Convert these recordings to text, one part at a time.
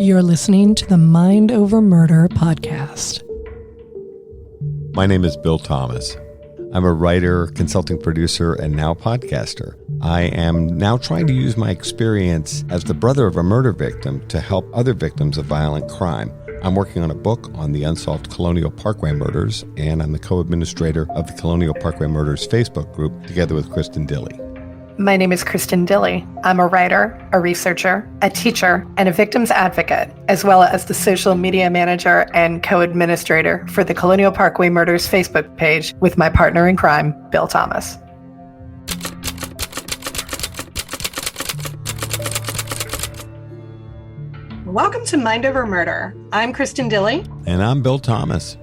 You're listening to the Mind Over Murder podcast. My name is Bill Thomas. I'm a writer, consulting producer, and now podcaster. I am now trying to use my experience as the brother of a murder victim to help other victims of violent crime. I'm working on a book on the unsolved Colonial Parkway murders, and I'm the co-administrator of the Colonial Parkway Murders Facebook group together with Kristin Dilley. My name is Kristin Dilley. I'm a writer, a researcher, a teacher, and a victims advocate, as well as the social media manager and co-administrator for the Colonial Parkway Murders Facebook page with my partner in crime, Bill Thomas. Welcome to Mind Over Murder. I'm Kristin Dilley. And I'm Bill Thomas.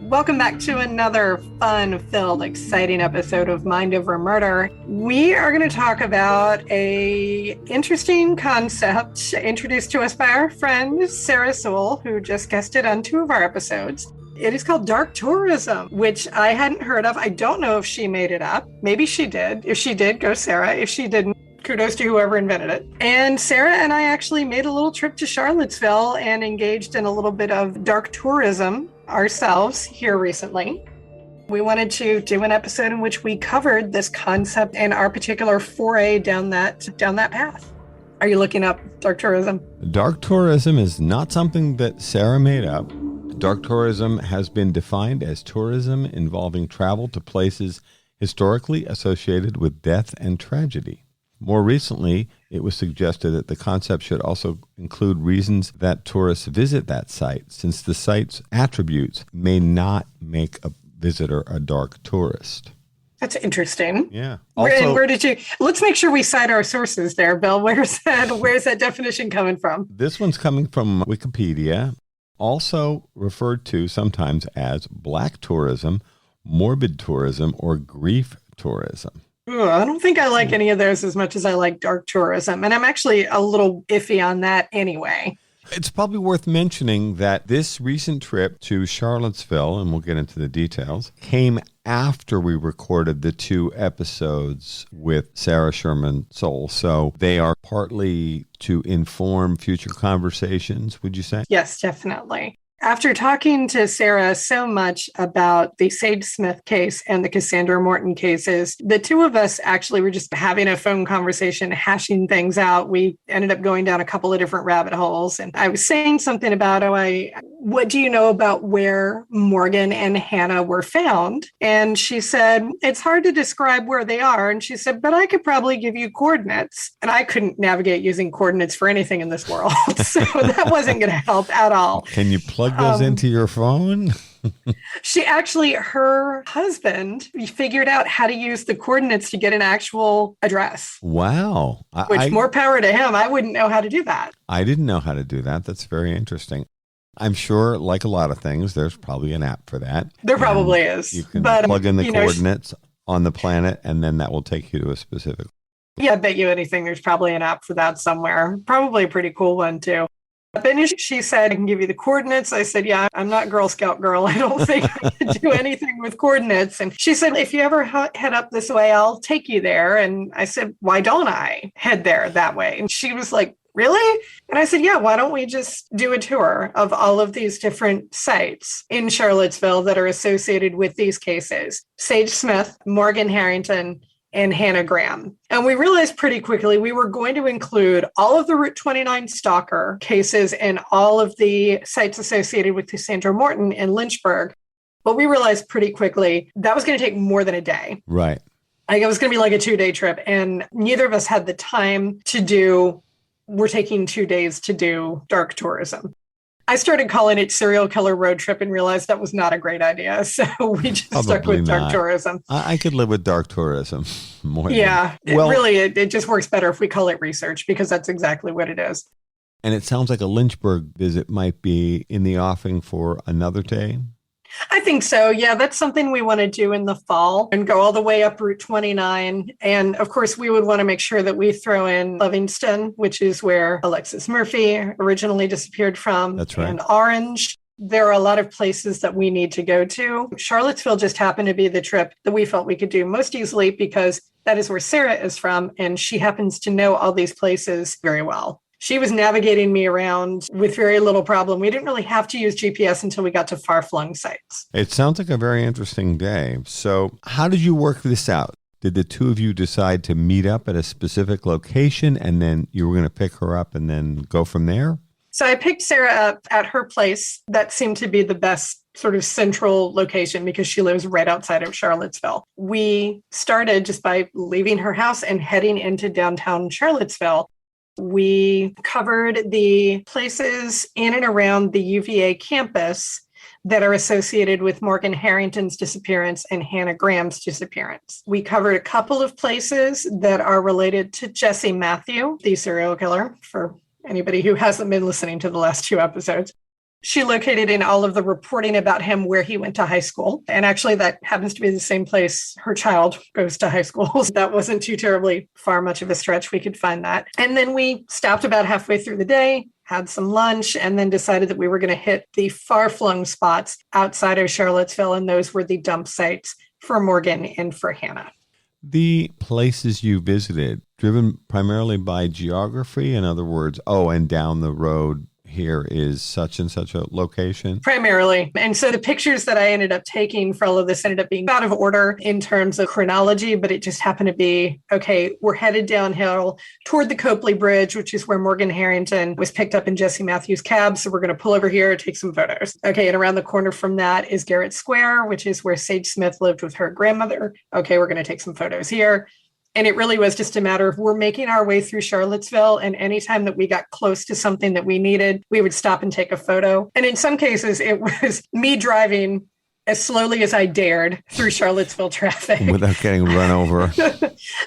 Welcome back to another fun-filled, exciting episode of Mind Over Murder. We are going to talk about an interesting concept introduced to us by our friend Sarah Soule, who just guested on 2 of our episodes. It is called dark tourism, which I hadn't heard of. I don't know if she made it up. Maybe she did. If she did, go Sarah. If she didn't, kudos to whoever invented it. And Sarah and I actually made a little trip to Charlottesville and engaged in a little bit of dark tourism ourselves here recently. We wanted to do an episode in which we covered this concept and our particular foray down that path. Are you looking up dark tourism? Dark tourism is not something that Sarah made up. Dark tourism has been defined as tourism involving travel to places historically associated with death and tragedy. More recently, it was suggested that the concept should also include reasons that tourists visit that site, since the site's attributes may not make a visitor a dark tourist. That's interesting. Yeah. Where did you? Let's make sure we cite our sources there, Bill. Where's that definition coming from? This one's coming from Wikipedia, also referred to sometimes as black tourism, morbid tourism, or grief tourism. Ooh, I don't think I like any of those as much as I like dark tourism. And I'm actually a little iffy on that anyway. It's probably worth mentioning that this recent trip to Charlottesville, and we'll get into the details, came after we recorded the 2 episodes with Sarah Sherman Soule. So they are partly to inform future conversations, would you say? Yes, definitely. After talking to Sarah so much about the Sage Smith case and the Cassandra Morton cases, the 2 of us actually were just having a phone conversation, hashing things out. We ended up going down a couple of different rabbit holes. And I was saying something about, what do you know about where Morgan and Hannah were found? And she said, it's hard to describe where they are. And she said, but I could probably give you coordinates. And I couldn't navigate using coordinates for anything in this world. So that wasn't going to help at all. Can you plug those into your phone? Her husband figured out how to use the coordinates to get an actual address. Wow. More power to him. I wouldn't know how to do that. I didn't know how to do that. That's very interesting. I'm sure, like a lot of things, there's probably an app for that. There probably is. You can plug in the coordinates on the planet, and then that will take you to a specific. Yeah, I bet you anything. There's probably an app for that somewhere. Probably a pretty cool one, too. But she said, I can give you the coordinates. I said, yeah, I'm not Girl Scout girl. I don't think I can do anything with coordinates. And she said, if you ever head up this way, I'll take you there. And I said, why don't I head there that way? And she was like, really? And I said, yeah, why don't we just do a tour of all of these different sites in Charlottesville that are associated with these cases? Sage Smith, Morgan Harrington, and Hannah Graham. And we realized pretty quickly we were going to include all of the Route 29 stalker cases and all of the sites associated with Cassandra Morton in Lynchburg. But we realized pretty quickly that was going to take more than a day. Right. It was going to be like a 2-day trip. And neither of us had the time to do, we're taking 2 days to do dark tourism. I started calling it serial killer road trip and realized that was not a great idea. So we just stuck with dark tourism. I could live with dark tourism more. Yeah, it just works better if we call it research, because that's exactly what it is. And it sounds like a Lynchburg visit might be in the offing for another day. I think so. Yeah, that's something we want to do in the fall and go all the way up Route 29. And of course, we would want to make sure that we throw in Livingston, which is where Alexis Murphy originally disappeared from. That's right. And Orange. There are a lot of places that we need to go to. Charlottesville just happened to be the trip that we felt we could do most easily because that is where Sarah is from, and she happens to know all these places very well. She was navigating me around with very little problem. We didn't really have to use GPS until we got to far-flung sites. It sounds like a very interesting day. So how did you work this out? Did the two of you decide to meet up at a specific location and then you were going to pick her up and then go from there? So I picked Sarah up at her place. That seemed to be the best sort of central location because she lives right outside of Charlottesville. We started just by leaving her house and heading into downtown Charlottesville. We covered the places in and around the UVA campus that are associated with Morgan Harrington's disappearance and Hannah Graham's disappearance. We covered a couple of places that are related to Jesse Matthew, the serial killer, for anybody who hasn't been listening to the last 2 episodes. She located in all of the reporting about him where he went to high school. And actually, that happens to be the same place her child goes to high school. So that wasn't too terribly far much of a stretch. We could find that. And then we stopped about halfway through the day, had some lunch, and then decided that we were going to hit the far-flung spots outside of Charlottesville. And those were the dump sites for Morgan and for Hannah. The places you visited, driven primarily by geography, in other words, and down the road here is such and such a location? Primarily. And so the pictures that I ended up taking for all of this ended up being out of order in terms of chronology, but it just happened to be, okay, we're headed downhill toward the Copley Bridge, which is where Morgan Harrington was picked up in Jesse Matthews' cab. So we're going to pull over here, take some photos. Okay, and around the corner from that is Garrett Square, which is where Sage Smith lived with her grandmother. Okay, we're going to take some photos here. And it really was just a matter of we're making our way through Charlottesville. And anytime that we got close to something that we needed, we would stop and take a photo. And in some cases, it was me driving as slowly as I dared through Charlottesville traffic. Without getting run over.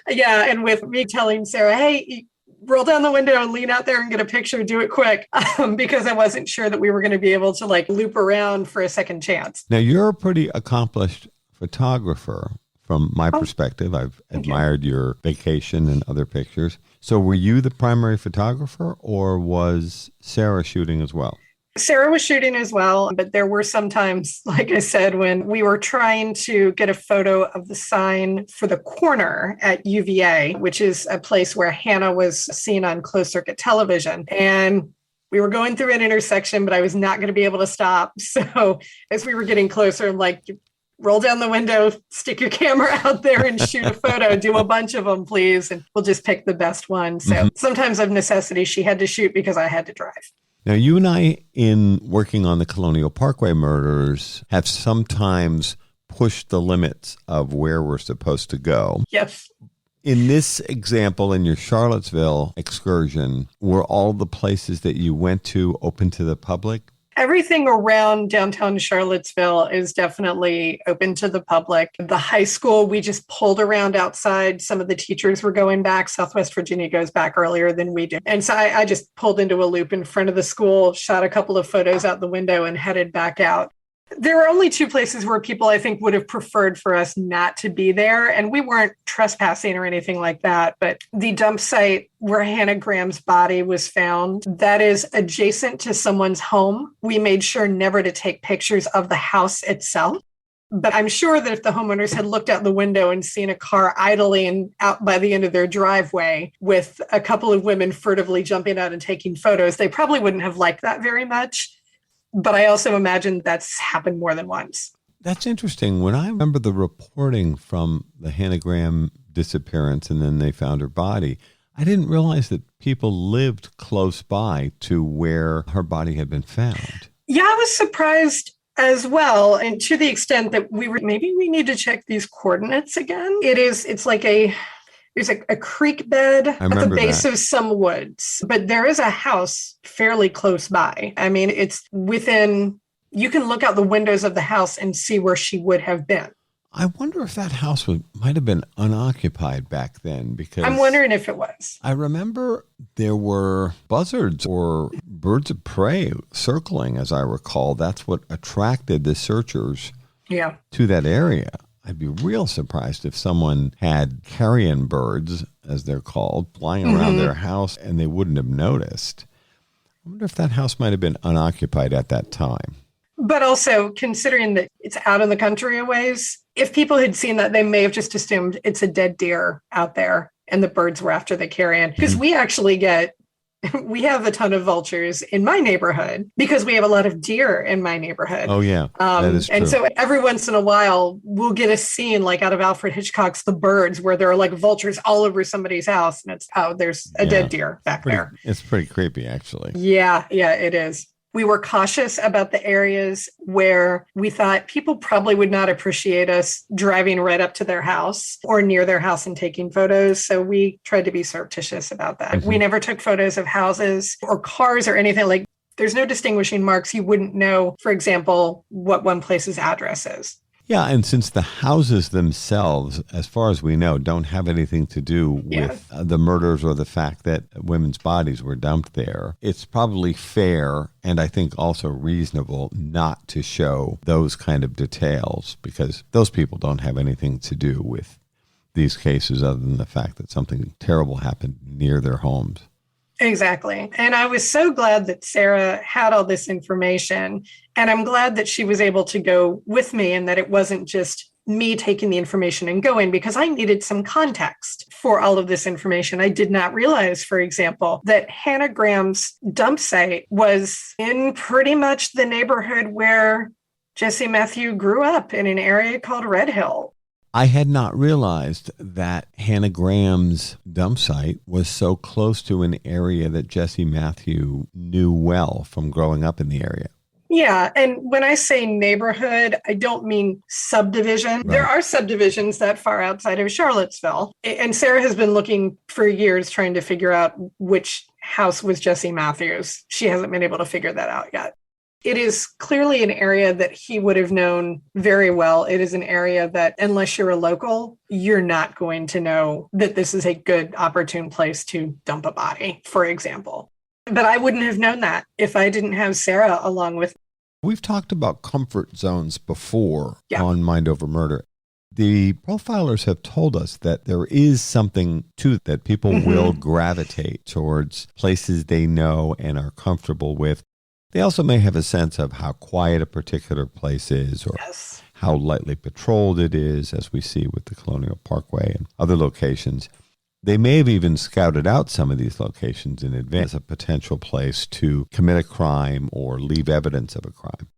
Yeah. And with me telling Sarah, hey, roll down the window and lean out there and get a picture, do it quick, because I wasn't sure that we were going to be able to loop around for a second chance. Now, you're a pretty accomplished photographer. From my perspective, I've admired your vacation and other pictures. So were you the primary photographer or was Sarah shooting as well? Sarah was shooting as well, but there were some times, like I said, when we were trying to get a photo of the sign for the corner at UVA, which is a place where Hannah was seen on closed circuit television. And we were going through an intersection, but I was not going to be able to stop. So as we were getting closer, I'm like, roll down the window, stick your camera out there and shoot a photo, do a bunch of them, please. And we'll just pick the best one. So sometimes of necessity, she had to shoot because I had to drive. Now, you and I, in working on the Colonial Parkway murders, have sometimes pushed the limits of where we're supposed to go. Yes. In this example, in your Charlottesville excursion, were all the places that you went to open to the public? Everything around downtown Charlottesville is definitely open to the public. The high school, we just pulled around outside. Some of the teachers were going back. Southwest Virginia goes back earlier than we do. And so I just pulled into a loop in front of the school, shot a couple of photos out the window and headed back out. There were only 2 places where people, I think, would have preferred for us not to be there. And we weren't trespassing or anything like that. But the dump site where Hannah Graham's body was found, that is adjacent to someone's home. We made sure never to take pictures of the house itself. But I'm sure that if the homeowners had looked out the window and seen a car idling out by the end of their driveway with a couple of women furtively jumping out and taking photos, they probably wouldn't have liked that very much. But I also imagine that's happened more than once. That's interesting. When I remember the reporting from the Hannah Graham disappearance and then they found her body, I didn't realize that people lived close by to where her body had been found. Yeah, I was surprised as well. And to the extent that maybe we need to check these coordinates again. There's a creek bed at the base of some woods, but there is a house fairly close by. I mean, it's within, you can look out the windows of the house and see where she would have been. I wonder if that house might have been unoccupied back then, because I'm wondering if it was. I remember there were buzzards or birds of prey circling, as I recall. That's what attracted the searchers to that area. I'd be real surprised if someone had carrion birds, as they're called, flying around their house and they wouldn't have noticed. I wonder if that house might have been unoccupied at that time. But also, considering that it's out in the country a ways, if people had seen that, they may have just assumed it's a dead deer out there and the birds were after the carrion. Because we actually get we have a ton of vultures in my neighborhood because we have a lot of deer in my neighborhood. Oh, yeah, that is true. And so every once in a while, we'll get a scene like out of Alfred Hitchcock's The Birds, where there are like vultures all over somebody's house. And it's, oh, there's a dead deer back there. It's pretty creepy, actually. Yeah, it is. We were cautious about the areas where we thought people probably would not appreciate us driving right up to their house or near their house and taking photos. So we tried to be surreptitious about that. We never took photos of houses or cars or anything. Like, there's no distinguishing marks. You wouldn't know, for example, what one place's address is. Yeah, and since the houses themselves, as far as we know, don't have anything to do with the murders or the fact that women's bodies were dumped there, it's probably fair and I think also reasonable not to show those kind of details because those people don't have anything to do with these cases other than the fact that something terrible happened near their homes. Exactly. And I was so glad that Sarah had all this information. And I'm glad that she was able to go with me and that it wasn't just me taking the information and going because I needed some context for all of this information. I did not realize, for example, that Hannah Graham's dump site was in pretty much the neighborhood where Jesse Matthew grew up in an area called Red Hill. I had not realized that Hannah Graham's dump site was so close to an area that Jesse Matthew knew well from growing up in the area. Yeah. And when I say neighborhood, I don't mean subdivision. Right. There are subdivisions that far outside of Charlottesville. And Sarah has been looking for years trying to figure out which house was Jesse Matthews. She hasn't been able to figure that out yet. It is clearly an area that he would have known very well. It is an area that, unless you're a local, you're not going to know that this is a good, opportune place to dump a body, for example. But I wouldn't have known that if I didn't have Sarah along with me. We've talked about comfort zones before on Mind Over Murder. The profilers have told us that there is something to that people will gravitate towards places they know and are comfortable with. They also may have a sense of how quiet a particular place is or how lightly patrolled it is, as we see with the Colonial Parkway and other locations. They may have even scouted out some of these locations in advance as a potential place to commit a crime or leave evidence of a crime.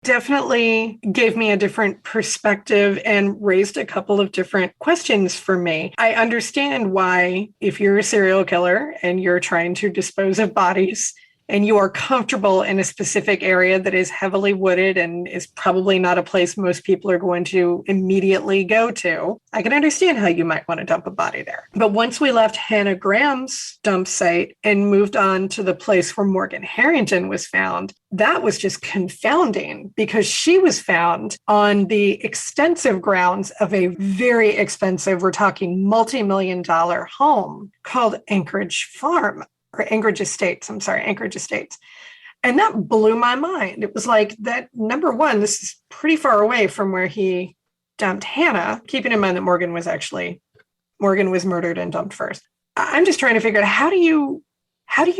Definitely gave me a different perspective and raised a couple of different questions for me. I understand why, if you're a serial killer and you're trying to dispose of bodies, and you are comfortable in a specific area that is heavily wooded and is probably not a place most people are going to immediately go to, I can understand how you might want to dump a body there. But once we left Hannah Graham's dump site and moved on to the place where Morgan Harrington was found, that was just confounding because she was found on the extensive grounds of a very expensive, we're talking multi-million-dollar home called Anchorage Farm. Or Anchorage Estates. And that blew my mind. It was like that, number one, this is pretty far away from where he dumped Hannah, keeping in mind that Morgan was murdered and dumped first. I'm just trying to figure out how do you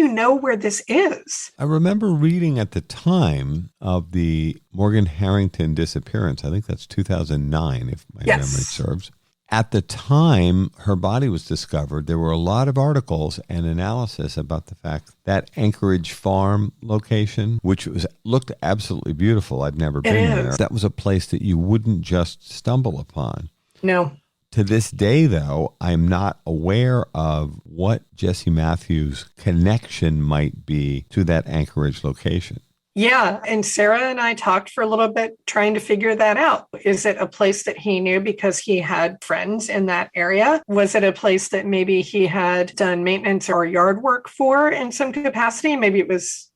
know where this is? I remember reading at the time of the Morgan Harrington disappearance, I think that's 2009, if my memory serves. At the time her body was discovered, there were a lot of articles and analysis about the fact that Anchorage Farm location, which looked absolutely beautiful. I'd never been there. That was a place that you wouldn't just stumble upon. No. To this day, though, I'm not aware of what Jesse Matthews' connection might be to that Anchorage location. Yeah. And Sarah and I talked for a little bit trying to figure that out. Is it a place that he knew because he had friends in that area? Was it a place that maybe he had done maintenance or yard work for in some capacity? Maybe it was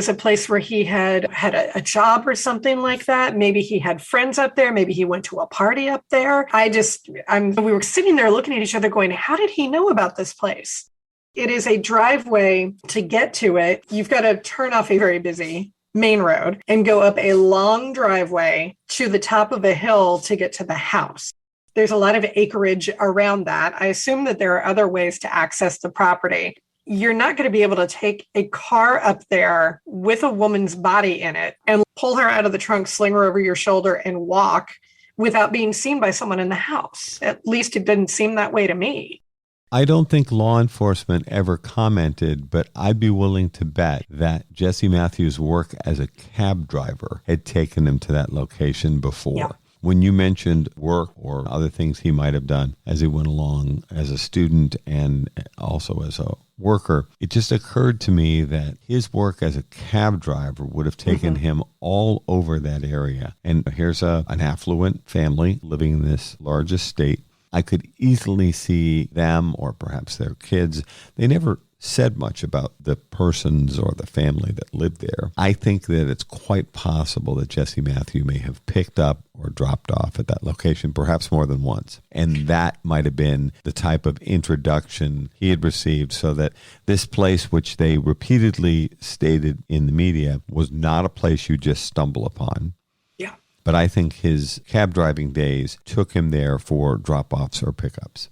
a place where he had a job or something like that. Maybe he had friends up there. Maybe he went to a party up there. We were sitting there looking at each other going, how did he know about this place? It is a driveway. To get to it, you've got to turn off a very busy main road and go up a long driveway to the top of a hill to get to the house. There's a lot of acreage around that. I assume that there are other ways to access the property. You're not going to be able to take a car up there with a woman's body in it and pull her out of the trunk, sling her over your shoulder and walk without being seen by someone in the house. At least it didn't seem that way to me. I don't think law enforcement ever commented, but I'd be willing to bet that Jesse Matthews' work as a cab driver had taken him to that location before. Yeah. When you mentioned work or other things he might have done as he went along as a student and also as a worker, it just occurred to me that his work as a cab driver would have taken him all over that area. And here's an affluent family living in this large estate. I could easily see them, or perhaps their kids. They never said much about the persons or the family that lived there. I think that it's quite possible that Jesse Matthew may have picked up or dropped off at that location, perhaps more than once. And that might have been the type of introduction he had received, so that this place, which they repeatedly stated in the media, was not a place you just stumble upon. Yeah. But I think his cab driving days took him there for drop-offs or pickups.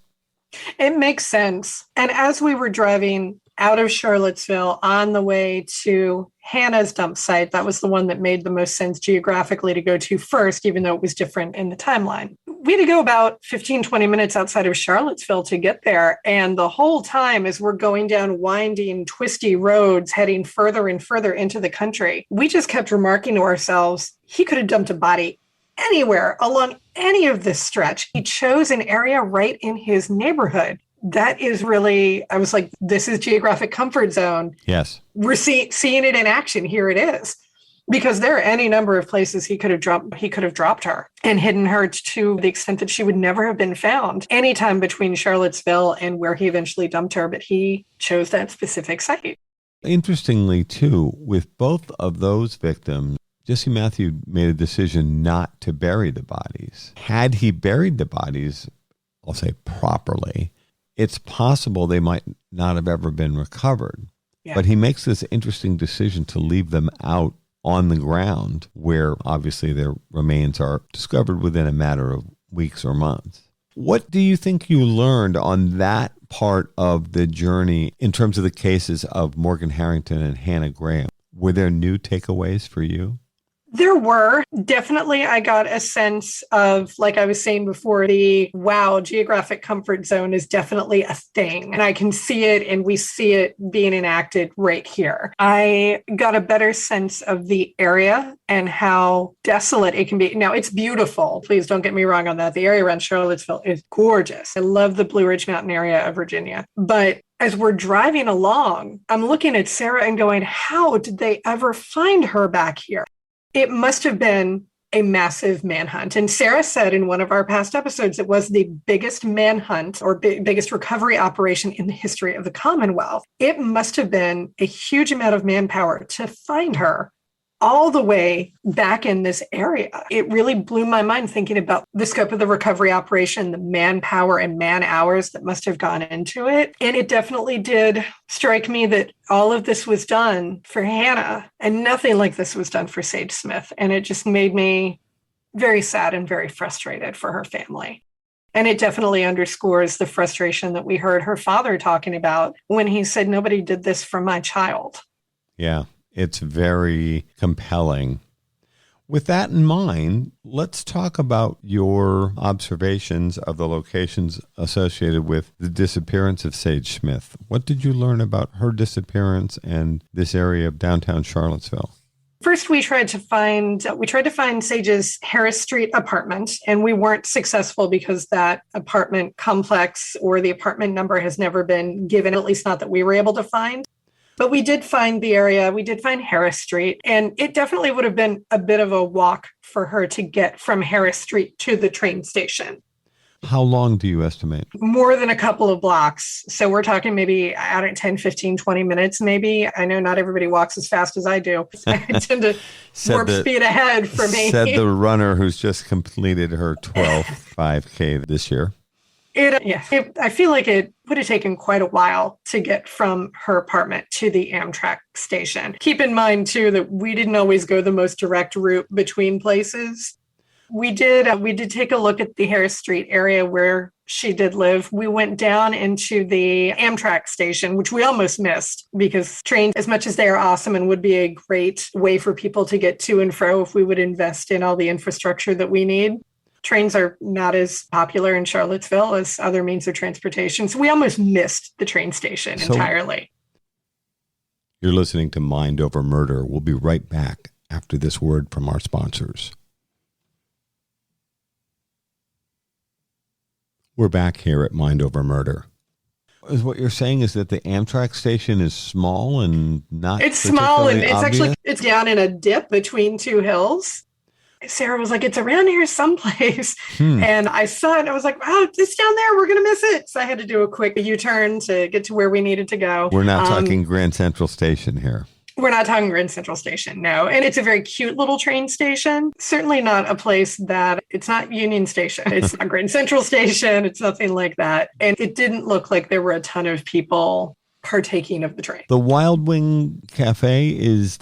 It makes sense. And as we were driving out of Charlottesville on the way to Hannah's dump site, that was the one that made the most sense geographically to go to first, even though it was different in the timeline. We had to go about 15, 20 minutes outside of Charlottesville to get there. And the whole time, as we're going down winding, twisty roads, heading further and further into the country, we just kept remarking to ourselves, he could have dumped a body anywhere along any of this stretch. He chose an area right in his neighborhood. That is really, I was like, this is geographic comfort zone. Yes. We're seeing it in action. Here it is. Because there are any number of places he could have dropped her and hidden her to the extent that she would never have been found anytime between Charlottesville and where he eventually dumped her. But he chose that specific site. Interestingly, too, with both of those victims, Jesse Matthew made a decision not to bury the bodies. Had he buried the bodies, I'll say properly, it's possible they might not have ever been recovered. Yeah. But he makes this interesting decision to leave them out on the ground, where obviously their remains are discovered within a matter of weeks or months. What do you think you learned on that part of the journey in terms of the cases of Morgan Harrington and Hannah Graham? Were there new takeaways for you? There were. Definitely, I got a sense of, like I was saying before, geographic comfort zone is definitely a thing. And I can see it, and we see it being enacted right here. I got a better sense of the area and how desolate it can be. Now, it's beautiful. Please don't get me wrong on that. The area around Charlottesville is gorgeous. I love the Blue Ridge Mountain area of Virginia. But as we're driving along, I'm looking at Sarah and going, how did they ever find her back here? It must have been a massive manhunt. And Sarah said in one of our past episodes, it was the biggest manhunt or biggest recovery operation in the history of the Commonwealth. It must have been a huge amount of manpower to find her all the way back in this area. It really blew my mind thinking about the scope of the recovery operation, the manpower and man hours that must have gone into it. And it definitely did strike me that all of this was done for Hannah and nothing like this was done for Sage Smith. And it just made me very sad and very frustrated for her family. And it definitely underscores the frustration that we heard her father talking about when he said, nobody did this for my child. Yeah. It's very compelling. With that in mind, let's talk about your observations of the locations associated with the disappearance of Sage Smith. What did you learn about her disappearance and this area of downtown Charlottesville? First, we tried to find Sage's Harris Street apartment, and we weren't successful because that apartment complex or the apartment number has never been given, at least not that we were able to find. But we did find the area. We did find Harris Street, and it definitely would have been a bit of a walk for her to get from Harris Street to the train station. How long do you estimate? More than a couple of blocks. So we're talking maybe, I don't know, 10, 15, 20 minutes maybe. I know not everybody walks as fast as I do. I tend to warp speed ahead for me. Said the runner who's just completed her 12th 5K this year. I feel like it would have taken quite a while to get from her apartment to the Amtrak station. Keep in mind, too, that we didn't always go the most direct route between places. We did take a look at the Harris Street area where she did live. We went down into the Amtrak station, which we almost missed because trains, as much as they are awesome and would be a great way for people to get to and fro if we would invest in all the infrastructure that we need, Trains are not as popular in Charlottesville as other means of transportation. So we almost missed the train station entirely. You're listening to Mind Over Murder. We'll be right back after this word from our sponsors. We're back here at Mind Over Murder. Is what you're saying is that the Amtrak station is small and not It's small and it's obvious? actually, it's down in a dip between two hills. Sarah was like, it's around here someplace. And I saw it and I was like, oh, it's down there. We're going to miss it. So I had to do a quick U-turn to get to where we needed to go. We're not talking Grand Central Station here. We're not talking Grand Central Station, no. And it's a very cute little train station. Certainly not a place that, it's not Union Station. It's not Grand Central Station. It's nothing like that. And it didn't look like there were a ton of people partaking of the train. The Wild Wings Cafe is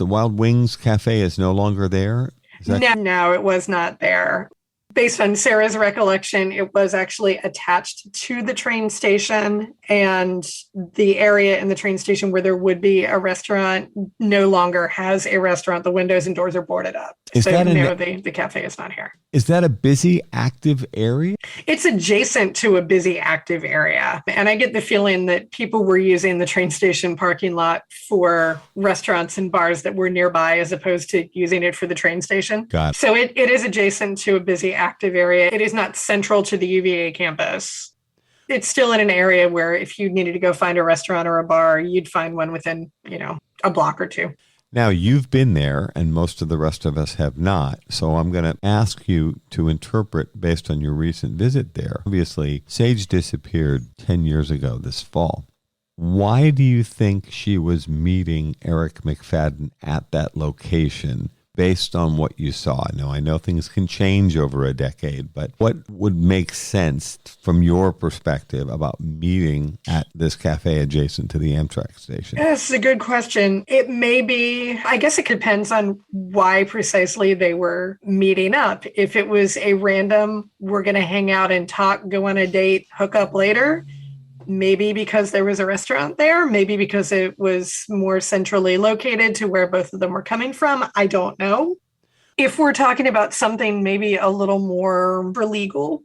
no longer there? No, it was not there. Based on Sarah's recollection, it was actually attached to the train station, and the area in the train station where there would be a restaurant no longer has a restaurant. The windows and doors are boarded up. The cafe is not here. Is that a busy, active area? It's adjacent to a busy, active area. And I get the feeling that people were using the train station parking lot for restaurants and bars that were nearby as opposed to using it for the train station. Got it. So it is adjacent to a busy, active area. It is not central to the UVA campus. It's still in an area where if you needed to go find a restaurant or a bar, you'd find one within, a block or two. Now, you've been there, and most of the rest of us have not. So I'm going to ask you to interpret based on your recent visit there. Obviously, Sage disappeared 10 years ago this fall. Why do you think she was meeting Eric McFadden at that location based on what you saw? Now, I know things can change over a decade, but what would make sense from your perspective about meeting at this cafe adjacent to the Amtrak station? That's a good question. It may be, I guess it depends on why precisely they were meeting up. If it was a random, we're going to hang out and talk, go on a date, hook up later, maybe because there was a restaurant there, maybe because it was more centrally located to where both of them were coming from. I don't know. If we're talking about something maybe a little more legal,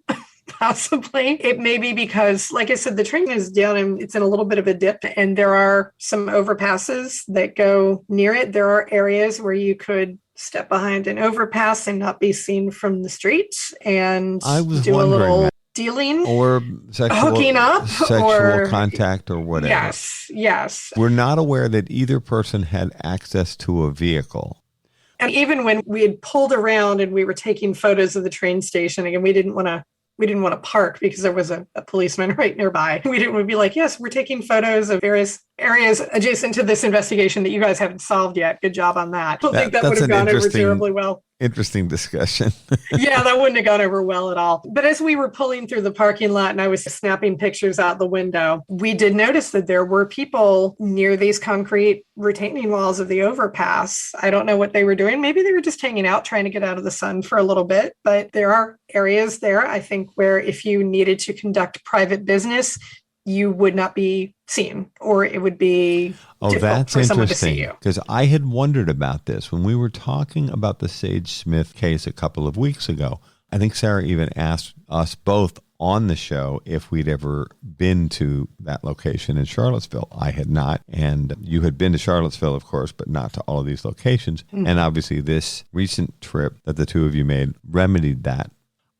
possibly, it may be because, like I said, the train is down and it's in a little bit of a dip, and there are some overpasses that go near it. There are areas where you could step behind an overpass and not be seen from the street and do a little dealing or hooking up sexual contact or whatever. Yes. We're not aware that either person had access to a vehicle. And even when we had pulled around and we were taking photos of the train station, again, we didn't want to park because there was a policeman right nearby. We didn't want to be like, yes, we're taking photos of various areas adjacent to this investigation that you guys haven't solved yet. Good job on that. I don't think that would have gone over terribly well. Interesting discussion. Yeah, that wouldn't have gone over well at all. But as we were pulling through the parking lot and I was snapping pictures out the window, we did notice that there were people near these concrete retaining walls of the overpass. I don't know what they were doing. Maybe they were just hanging out, trying to get out of the sun for a little bit. But there are areas there, I think, where if you needed to conduct private business, you would not be seen, or it would be difficult for someone to see you. Because I had wondered about this when we were talking about the Sage Smith case a couple of weeks ago. I think Sarah even asked us both on the show if we'd ever been to that location in Charlottesville. I had not, and you had been to Charlottesville, of course, but not to all of these locations. And obviously this recent trip that the two of you made remedied that.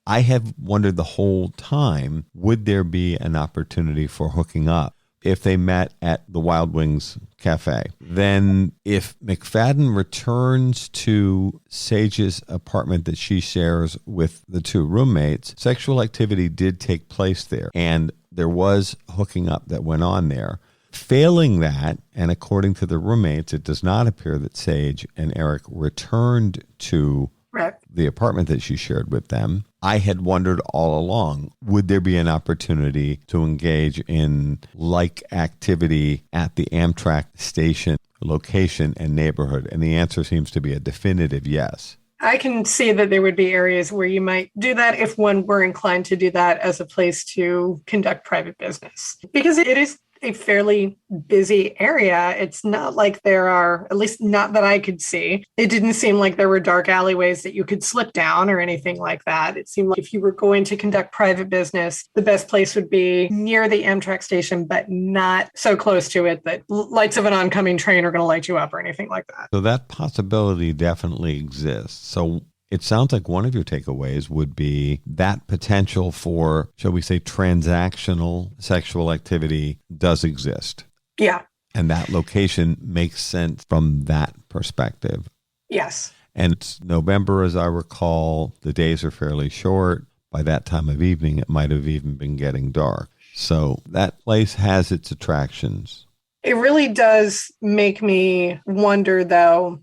I have wondered the whole time, would there be an opportunity for hooking up if they met at the Wild Wings Cafe? Then if McFadden returns to Sage's apartment that she shares with the two roommates, sexual activity did take place there, and there was hooking up that went on there. Failing that, and according to the roommates, it does not appear that Sage and Eric returned to the apartment that she shared with them. I had wondered all along, would there be an opportunity to engage in like activity at the Amtrak station location and neighborhood? And the answer seems to be a definitive yes. I can see that there would be areas where you might do that if one were inclined to do that as a place to conduct private business. Because it is a fairly busy area. It's not like there are, at least not that I could see. It didn't seem like there were dark alleyways that you could slip down or anything like that. It seemed like if you were going to conduct private business, the best place would be near the Amtrak station, but not so close to it that lights of an oncoming train are going to light you up or anything like that. So that possibility definitely exists. So it sounds like one of your takeaways would be that potential for, shall we say, transactional sexual activity does exist. Yeah. And that location makes sense from that perspective. Yes. And it's November, as I recall. The days are fairly short. By that time of evening, it might have even been getting dark. So that place has its attractions. It really does make me wonder, though,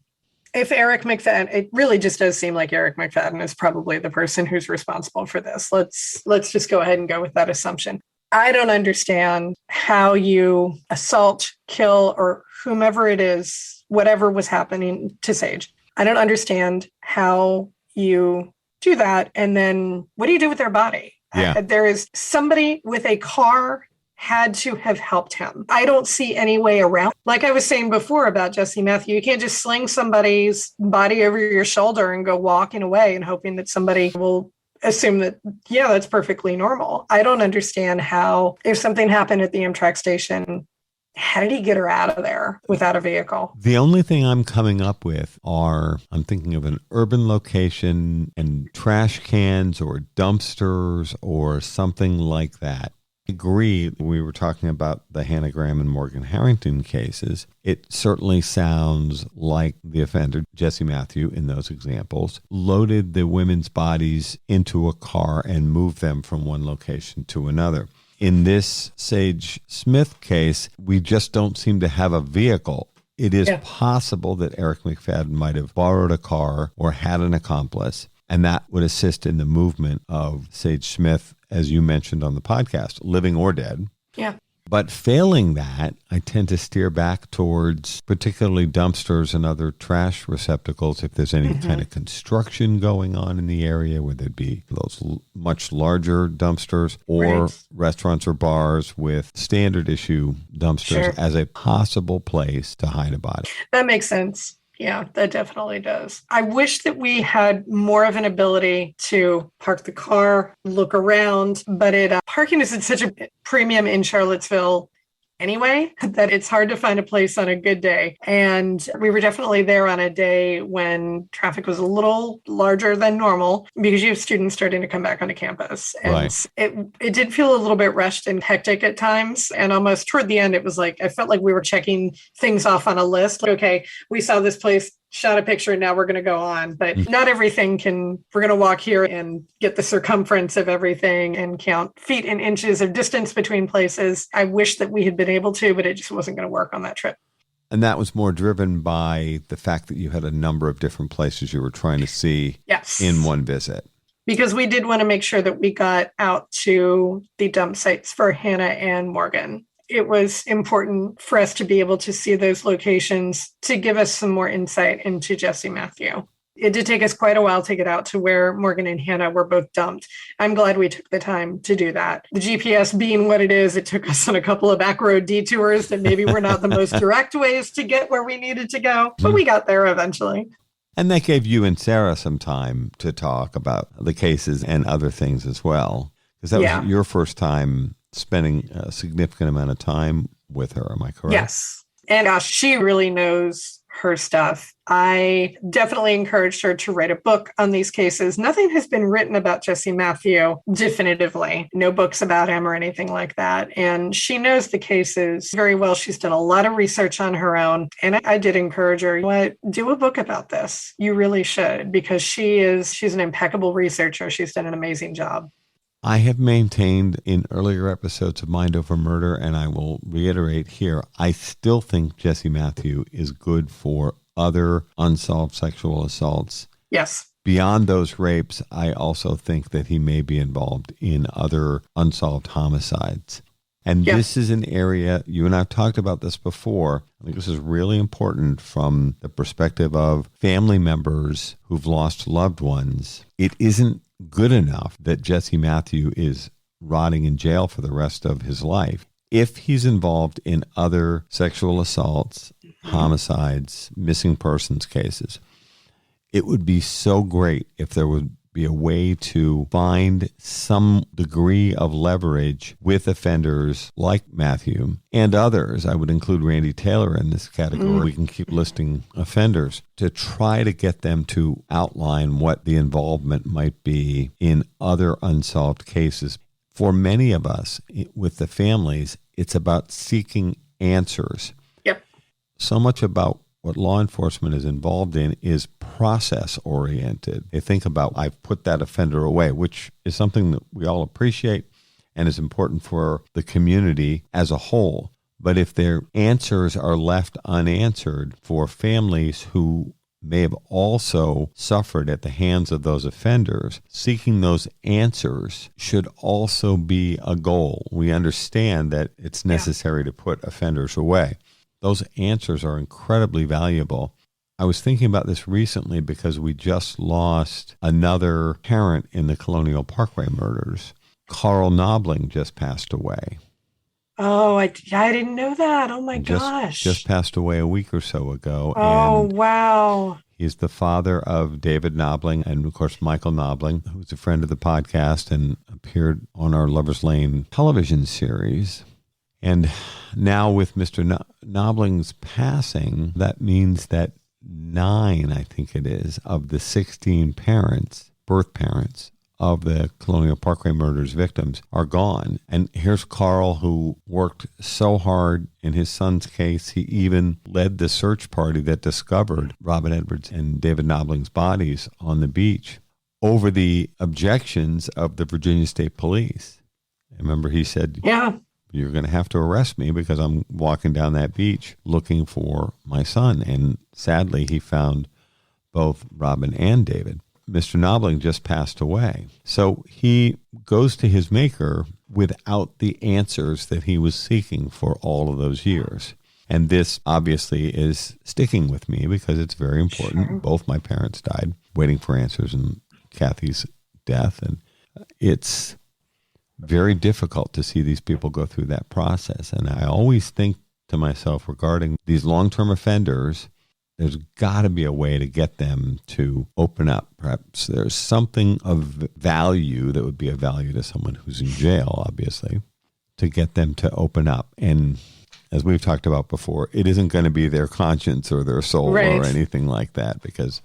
if Eric McFadden, it really just does seem like Eric McFadden is probably the person who's responsible for this. Let's just go ahead and go with that assumption. I don't understand how you assault, kill, or whomever it is, whatever was happening to Sage. I don't understand how you do that. And then what do you do with their body? Yeah. There is somebody with a car had to have helped him. I don't see any way around. Like I was saying before about Jesse Matthew, you can't just sling somebody's body over your shoulder and go walking away and hoping that somebody will assume that, yeah, that's perfectly normal. I don't understand how, if something happened at the Amtrak station, how did he get her out of there without a vehicle? The only thing I'm coming up with I'm thinking of an urban location and trash cans or dumpsters or something like that. I agree. We were talking about the Hannah Graham and Morgan Harrington cases. It certainly sounds like the offender, Jesse Matthew, in those examples, loaded the women's bodies into a car and moved them from one location to another. In this Sage Smith case, we just don't seem to have a vehicle. It is possible that Eric McFadden might have borrowed a car or had an accomplice, and that would assist in the movement of Sage Smith, as you mentioned on the podcast, living or dead. Yeah. But failing that, I tend to steer back towards particularly dumpsters and other trash receptacles if there's any kind of construction going on in the area, where there'd be those much larger dumpsters, or restaurants or bars with standard issue dumpsters as a possible place to hide a body. That makes sense. Yeah, that definitely does. I wish that we had more of an ability to park the car, look around, but parking is at such a premium in Charlottesville anyway, that it's hard to find a place on a good day. And we were definitely there on a day when traffic was a little larger than normal because you have students starting to come back onto campus. And it did feel a little bit rushed and hectic at times. And almost toward the end, it was like, I felt like we were checking things off on a list. Like, okay, we saw this place, shot a picture, and now we're going to go on. But not everything we're going to walk here and get the circumference of everything and count feet and inches of distance between places. I wish that we had been able to, but it just wasn't going to work on that trip. And that was more driven by the fact that you had a number of different places you were trying to see in one visit. Because we did want to make sure that we got out to the dump sites for Hannah and Morgan. It was important for us to be able to see those locations to give us some more insight into Jesse Matthew. It did take us quite a while to get out to where Morgan and Hannah were both dumped. I'm glad we took the time to do that. The GPS being what it is, it took us on a couple of back road detours that maybe were not the most direct ways to get where we needed to go, but we got there eventually. And that gave you and Sarah some time to talk about the cases and other things as well, because that was your first time spending a significant amount of time with her. Am I correct? Yes. And she really knows her stuff. I definitely encouraged her to write a book on these cases. Nothing has been written about Jesse Matthew definitively. No books about him or anything like that. And she knows the cases very well. She's done a lot of research on her own. And I did encourage her, do a book about this. You really should, because she's an impeccable researcher. She's done an amazing job. I have maintained in earlier episodes of Mind Over Murder, and I will reiterate here, I still think Jesse Matthew is good for other unsolved sexual assaults. Yes. Beyond those rapes, I also think that he may be involved in other unsolved homicides. And this is an area, you and I have talked about this before. I think this is really important from the perspective of family members who've lost loved ones. It isn't good enough that Jesse Matthew is rotting in jail for the rest of his life. If he's involved in other sexual assaults, homicides, missing persons cases, it would be so great if there would be a way to find some degree of leverage with offenders like Matthew and others. I would include Randy Taylor in this category. We can keep listing offenders to try to get them to outline what the involvement might be in other unsolved cases. For many of us with the families, it's about seeking answers. Yep. So much about what law enforcement is involved in is process-oriented. They think about, I've put that offender away, which is something that we all appreciate and is important for the community as a whole. But if their answers are left unanswered for families who may have also suffered at the hands of those offenders, seeking those answers should also be a goal. We understand that it's necessary to put offenders away. Those answers are incredibly valuable. I was thinking about this recently because we just lost another parent in the Colonial Parkway murders. Carl Knobling just passed away. Oh, I didn't know that. Oh, my gosh. Just passed away a week or so ago. Oh, and wow. He's the father of David Knobling and, of course, Michael Knobling, who's a friend of the podcast and appeared on our Lover's Lane television series. And now with Mr. Knobling's passing, that means that 9, I think it is, of the 16 parents, birth parents, of the Colonial Parkway murders victims are gone. And here's Carl, who worked so hard in his son's case. He even led the search party that discovered Robin Edwards and David Knobling's bodies on the beach over the objections of the Virginia State Police. Remember, he said, you're going to have to arrest me because I'm walking down that beach looking for my son. And sadly, he found both Robin and David. Mr. Knobling just passed away. So he goes to his maker without the answers that he was seeking for all of those years. And this obviously is sticking with me because it's very important. Sure. Both my parents died waiting for answers in Kathy's death. And it's very difficult to see these people go through that process. And I always think to myself regarding these long-term offenders, there's got to be a way to get them to open up. Perhaps there's something of value that would be of value to someone who's in jail, obviously, to get them to open up. And as we've talked about before, it isn't going to be their conscience or their soul or anything like that, because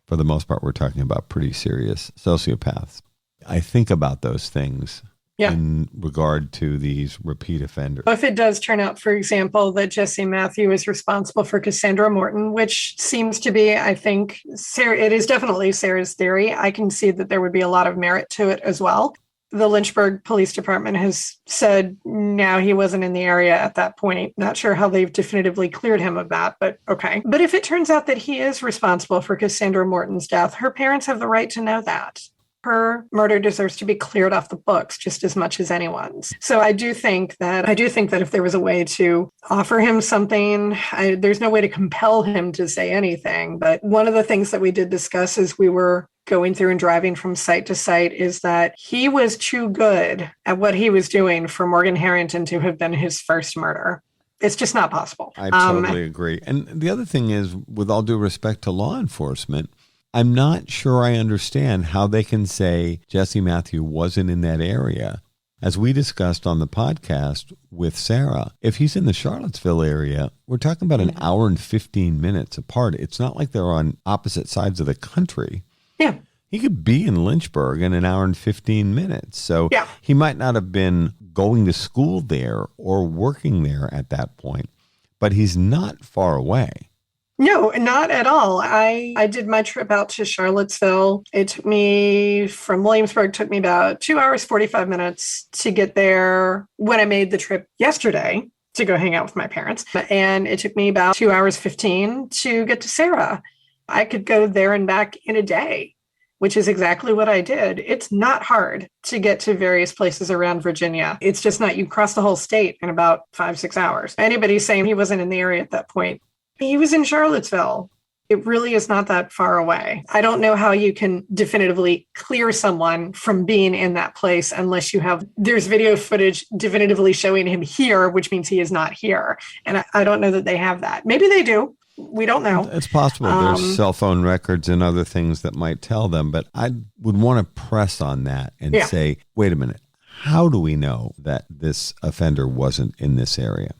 for the most part, we're talking about pretty serious sociopaths. I think about those things in regard to these repeat offenders. If it does turn out, for example, that Jesse Matthew is responsible for Cassandra Morton, which seems to be, I think, it is definitely Sarah's theory. I can see that there would be a lot of merit to it as well. The Lynchburg Police Department has said now he wasn't in the area at that point. Not sure how they've definitively cleared him of that, but okay. But if it turns out that he is responsible for Cassandra Morton's death, her parents have the right to know that. Her murder deserves to be cleared off the books just as much as anyone's. So I do think that if there was a way to offer him something, there's no way to compel him to say anything. But one of the things that we did discuss as we were going through and driving from site to site is that he was too good at what he was doing for Morgan Harrington to have been his first murder. It's just not possible. I totally agree. And the other thing is, with all due respect to law enforcement, I'm not sure I understand how they can say Jesse Matthew wasn't in that area. As we discussed on the podcast with Sarah, if he's in the Charlottesville area, we're talking about an hour and 15 minutes apart. It's not like they're on opposite sides of the country. Yeah. He could be in Lynchburg in an hour and 15 minutes. So he might not have been going to school there or working there at that point, but he's not far away. No, not at all. I did my trip out to Charlottesville. It took me from Williamsburg, took me about 2 hours, 45 minutes to get there when I made the trip yesterday to go hang out with my parents. And it took me about 2 hours, 15 to get to Sarah. I could go there and back in a day, which is exactly what I did. It's not hard to get to various places around Virginia. It's just not, you cross the whole state in about 5-6 hours. Anybody saying he wasn't in the area at that point, he was in Charlottesville. It really is not that far away. I don't know how you can definitively clear someone from being in that place unless there's video footage definitively showing him here, which means he is not here. And I don't know that they have that. Maybe they do. We don't know. It's possible. There's cell phone records and other things that might tell them, but I would want to press on that and say, wait a minute, how do we know that this offender wasn't in this area?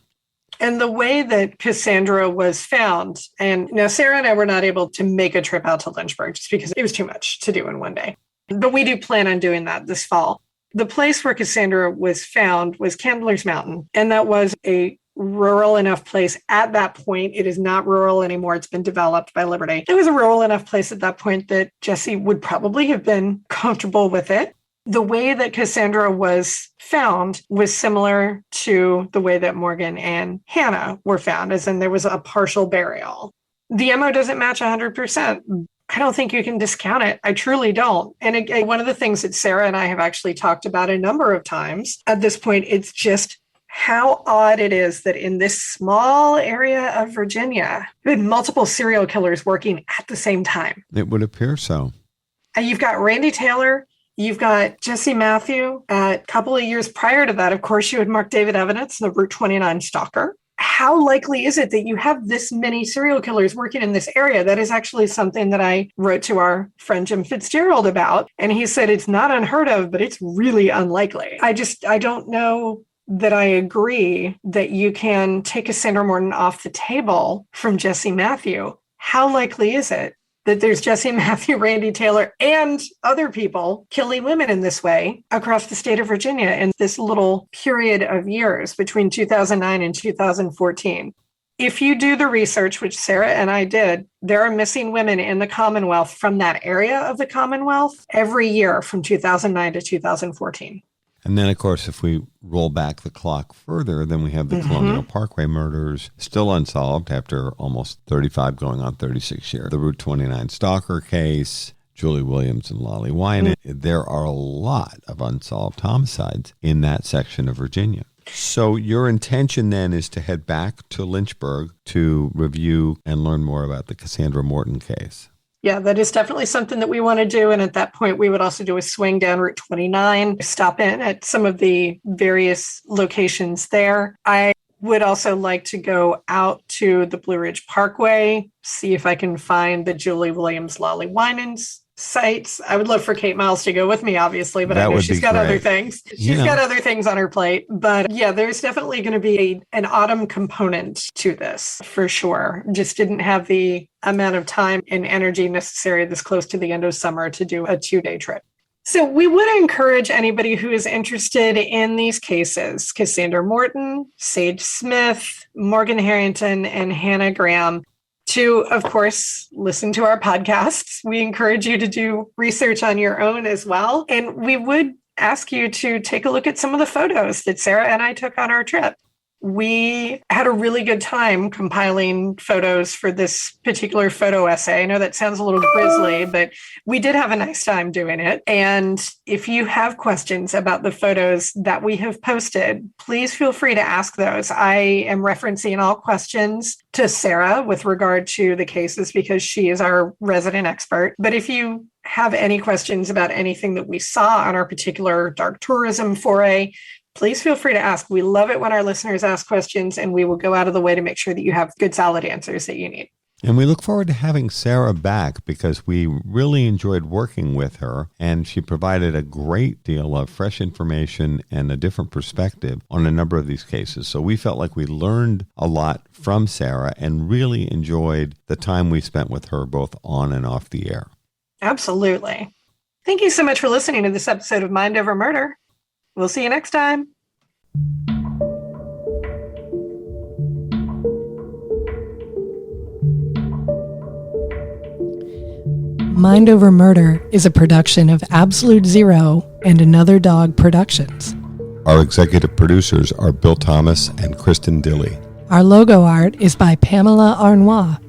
And the way that Cassandra was found, and now Sarah and I were not able to make a trip out to Lynchburg just because it was too much to do in one day. But we do plan on doing that this fall. The place where Cassandra was found was Candler's Mountain, and that was a rural enough place at that point. It is not rural anymore. It's been developed by Liberty. It was a rural enough place at that point that Jesse would probably have been comfortable with it. The way that Cassandra was found was similar to the way that Morgan and Hannah were found, as in there was a partial burial. The MO doesn't match 100%. I don't think you can discount it. I truly don't. And again, one of the things that Sarah and I have actually talked about a number of times at this point, it's just how odd it is that in this small area of Virginia, you had multiple serial killers working at the same time. It would appear so. And you've got Randy Taylor. You've got Jesse Matthew. A couple of years prior to that, of course, you had Mark David Evidence, the Route 29 stalker. How likely is it that you have this many serial killers working in this area? That is actually something that I wrote to our friend Jim Fitzgerald about. And he said it's not unheard of, but it's really unlikely. I don't know that I agree that you can take Cassandra Morton off the table from Jesse Matthew. How likely is it that there's Jesse Matthew, Randy Taylor, and other people killing women in this way across the state of Virginia in this little period of years between 2009 and 2014? If you do the research, which Sarah and I did, there are missing women in the Commonwealth from that area of the Commonwealth every year from 2009 to 2014. And then, of course, if we roll back the clock further, then we have the Colonial Parkway murders still unsolved after almost 35 going on 36 years. The Route 29 stalker case, Julie Williams and Lolly Wynant. There are a lot of unsolved homicides in that section of Virginia. So your intention then is to head back to Lynchburg to review and learn more about the Cassandra Morton case. Yeah, that is definitely something that we want to do. And at that point, we would also do a swing down Route 29, stop in at some of the various locations there. I would also like to go out to the Blue Ridge Parkway, see if I can find the Julie Williams, Lolly Winans sites. I would love for Kate Miles to go with me, obviously, but I know she's got other things. She's got other things on her plate. But yeah, there's definitely going to be an autumn component to this for sure. Just didn't have the amount of time and energy necessary this close to the end of summer to do a 2-day trip. So we would encourage anybody who is interested in these cases, Cassandra Morton, Sage Smith, Morgan Harrington, and Hannah Graham, to, of course, listen to our podcasts. We encourage you to do research on your own as well. And we would ask you to take a look at some of the photos that Sarah and I took on our trip. We had a really good time compiling photos for this particular photo essay. I know that sounds a little grisly, but we did have a nice time doing it. And if you have questions about the photos that we have posted, please feel free to ask those. I am referencing all questions to Sarah with regard to the cases because she is our resident expert. But if you have any questions about anything that we saw on our particular dark tourism foray, please feel free to ask. We love it when our listeners ask questions, and we will go out of the way to make sure that you have good, solid answers that you need. And we look forward to having Sarah back because we really enjoyed working with her, and she provided a great deal of fresh information and a different perspective on a number of these cases. So we felt like we learned a lot from Sarah and really enjoyed the time we spent with her both on and off the air. Absolutely. Thank you so much for listening to this episode of Mind Over Murder. We'll see you next time. Mind Over Murder is a production of Absolute Zero and Another Dog Productions. Our executive producers are Bill Thomas and Kristin Dilley. Our logo art is by Pamela Arnois.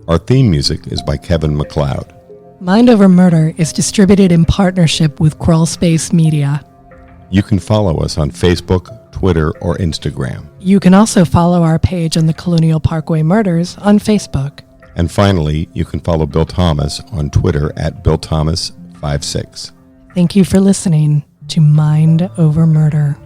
Our theme music is by Kevin MacLeod. Mind Over Murder is distributed in partnership with Crawl Space Media. You can follow us on Facebook, Twitter, or Instagram. You can also follow our page on the Colonial Parkway Murders on Facebook. And finally, you can follow Bill Thomas on Twitter at BillThomas56. Thank you for listening to Mind Over Murder.